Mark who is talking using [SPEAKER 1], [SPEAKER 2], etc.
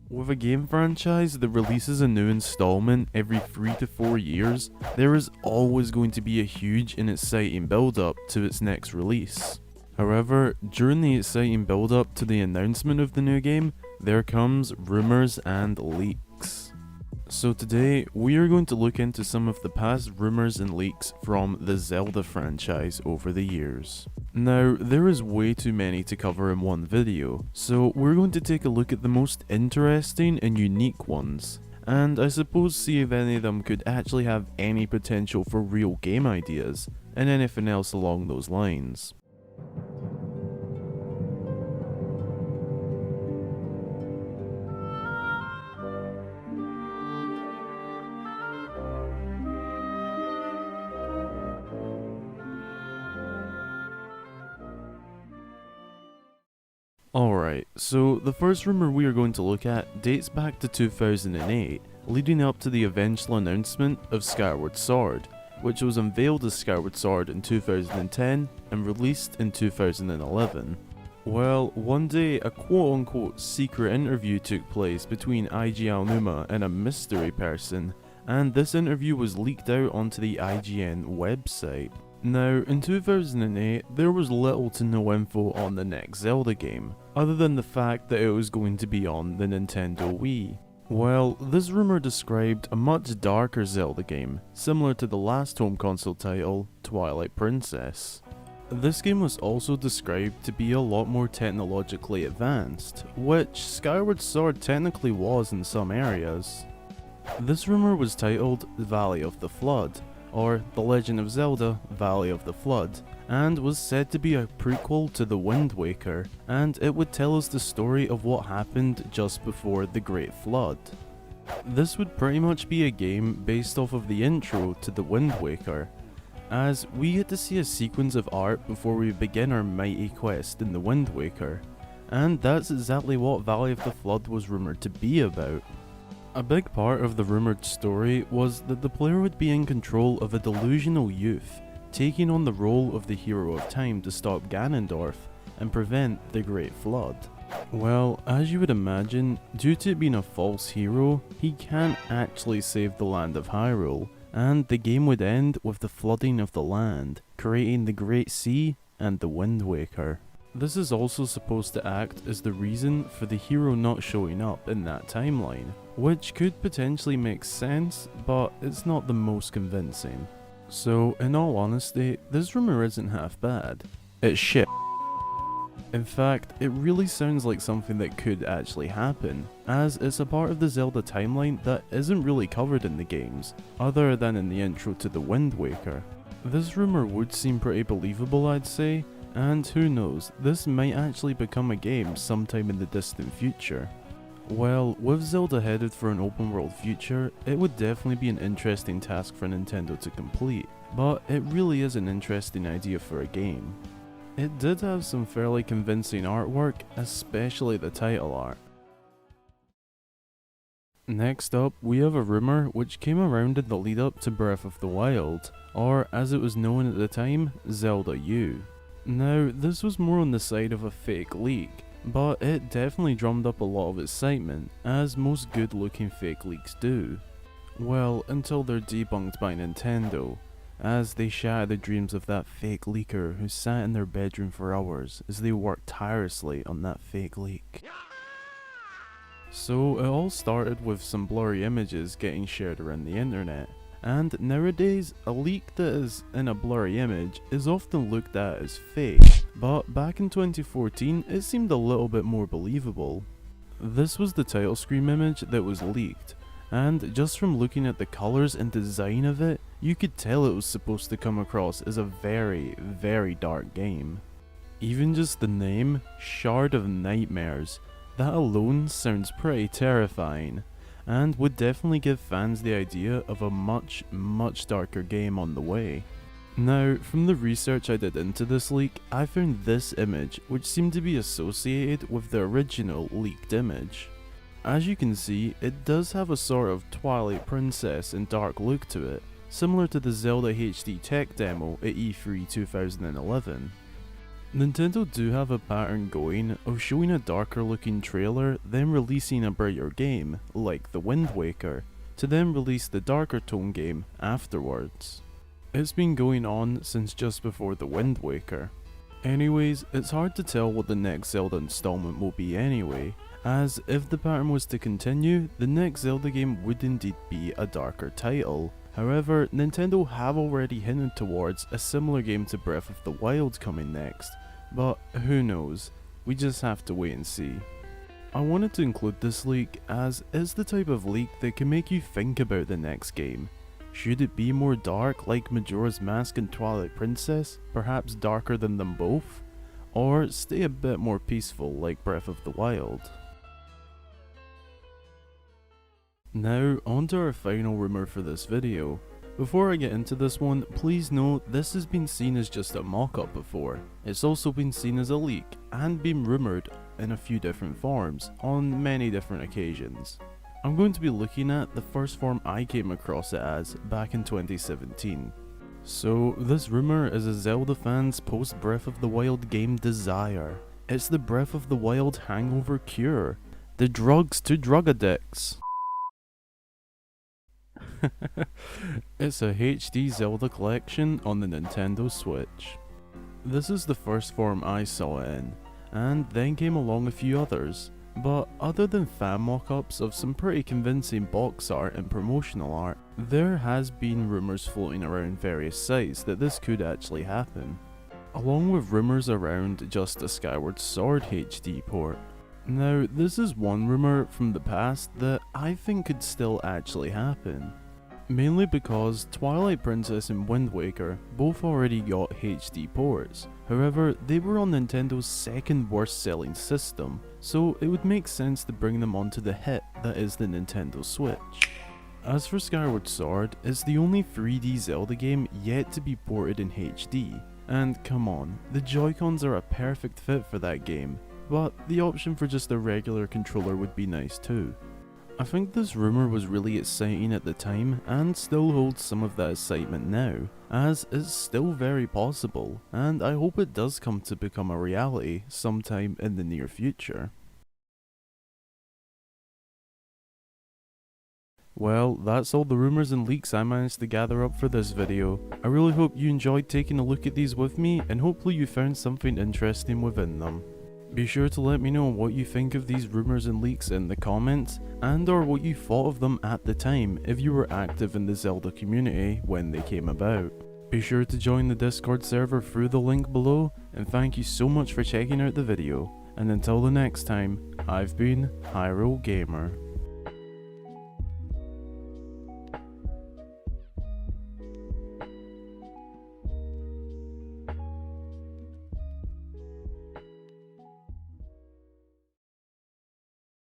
[SPEAKER 1] With a game franchise that releases a new installment every 3 to 4 years, there is always going to be a huge and exciting build up to its next release. However, during the exciting build up to the announcement of the new game, there comes rumours and leaks. So today, we are going to look into some of the past rumours and leaks from the Zelda franchise over the years. Now, there is way too many to cover in one video, so we're going to take a look at the most interesting and unique ones, and I suppose see if any of them could actually have any potential for real game ideas, and anything else along those lines. Alright, so the first rumour we are going to look at dates back to 2008, leading up to the eventual announcement of Skyward Sword, which was unveiled as Skyward Sword in 2010 and released in 2011. Well, one day a quote-unquote secret interview took place between IG Aonuma and a mystery person, and this interview was leaked out onto the IGN website. Now, in 2008, there was little to no info on the next Zelda game, other than the fact that it was going to be on the Nintendo Wii. Well, this rumour described a much darker Zelda game, similar to the last home console title, Twilight Princess. This game was also described to be a lot more technologically advanced, which Skyward Sword technically was in some areas. This rumour was titled Valley of the Flood, or The Legend of Zelda Valley of the Flood, and was said to be a prequel to The Wind Waker, and it would tell us the story of what happened just before the Great Flood. This would pretty much be a game based off of the intro to The Wind Waker, as we get to see a sequence of art before we begin our mighty quest in The Wind Waker, and that's exactly what Valley of the Flood was rumoured to be about. A big part of the rumoured story was that the player would be in control of a delusional youth, taking on the role of the hero of time to stop Ganondorf and prevent the Great Flood. Well, as you would imagine, due to it being a false hero, he can't actually save the land of Hyrule, and the game would end with the flooding of the land, creating the Great Sea and the Wind Waker. This is also supposed to act as the reason for the hero not showing up in that timeline, which could potentially make sense, but it's not the most convincing. So, in all honesty, this rumour isn't half bad. It's shit. In fact, it really sounds like something that could actually happen, as it's a part of the Zelda timeline that isn't really covered in the games, other than in the intro to The Wind Waker. This rumour would seem pretty believable, I'd say, and who knows, this might actually become a game sometime in the distant future. Well, with Zelda headed for an open world future, it would definitely be an interesting task for Nintendo to complete, but it really is an interesting idea for a game. It did have some fairly convincing artwork, especially the title art. Next up, we have a rumour which came around in the lead up to Breath of the Wild, or as it was known at the time, Zelda U. Now, this was more on the side of a fake leak, but it definitely drummed up a lot of excitement, as most good looking fake leaks do. Well, until they're debunked by Nintendo, as they shatter the dreams of that fake leaker who sat in their bedroom for hours as they worked tirelessly on that fake leak. So it all started with some blurry images getting shared around the internet, and nowadays a leak that is in a blurry image is often looked at as fake, but back in 2014 it seemed a little bit more believable. This was the title screen image that was leaked, and just from looking at the colours and design of it, you could tell it was supposed to come across as a very, very dark game. Even just the name, Shard of Nightmares, that alone sounds pretty terrifying, and would definitely give fans the idea of a much, much darker game on the way. Now, from the research I did into this leak, I found this image, which seemed to be associated with the original leaked image. As you can see, it does have a sort of Twilight Princess and dark look to it, similar to the Zelda HD tech demo at E3 2011. Nintendo do have a pattern going of showing a darker looking trailer, then releasing a brighter game, like the Wind Waker, to then release the darker tone game afterwards. It's been going on since just before the Wind Waker. Anyways, it's hard to tell what the next Zelda installment will be anyway, as if the pattern was to continue, the next Zelda game would indeed be a darker title. However, Nintendo have already hinted towards a similar game to Breath of the Wild coming next, but who knows, we just have to wait and see. I wanted to include this leak as it's the type of leak that can make you think about the next game. Should it be more dark like Majora's Mask and Twilight Princess, perhaps darker than them both? Or stay a bit more peaceful like Breath of the Wild? Now, on to our final rumour for this video. Before I get into this one, please note this has been seen as just a mock-up before. It's also been seen as a leak, and been rumoured in a few different forms, on many different occasions. I'm going to be looking at the first form I came across it as back in 2017. So, this rumour is a Zelda fan's post Breath of the Wild game desire. It's the Breath of the Wild hangover cure. The drugs to drug addicts. It's a HD Zelda collection on the Nintendo Switch. This is the first form I saw it in, and then came along a few others, but other than fan mock-ups of some pretty convincing box art and promotional art, there has been rumours floating around various sites that this could actually happen, along with rumours around just a Skyward Sword HD port. Now, this is one rumour from the past that I think could still actually happen. Mainly because Twilight Princess and Wind Waker both already got HD ports, however they were on Nintendo's second worst selling system, so it would make sense to bring them onto the hit that is the Nintendo Switch. As for Skyward Sword, it's the only 3D Zelda game yet to be ported in HD, and come on, the Joy-Cons are a perfect fit for that game, but the option for just a regular controller would be nice too. I think this rumour was really exciting at the time and still holds some of that excitement now, as it's still very possible, and I hope it does come to become a reality sometime in the near future. Well, that's all the rumours and leaks I managed to gather up for this video. I really hope you enjoyed taking a look at these with me, and hopefully you found something interesting within them. Be sure to let me know what you think of these rumours and leaks in the comments, and or what you thought of them at the time if you were active in the Zelda community when they came about. Be sure to join the Discord server through the link below, and thank you so much for checking out the video. And until the next time, I've been Hyrule Gamer.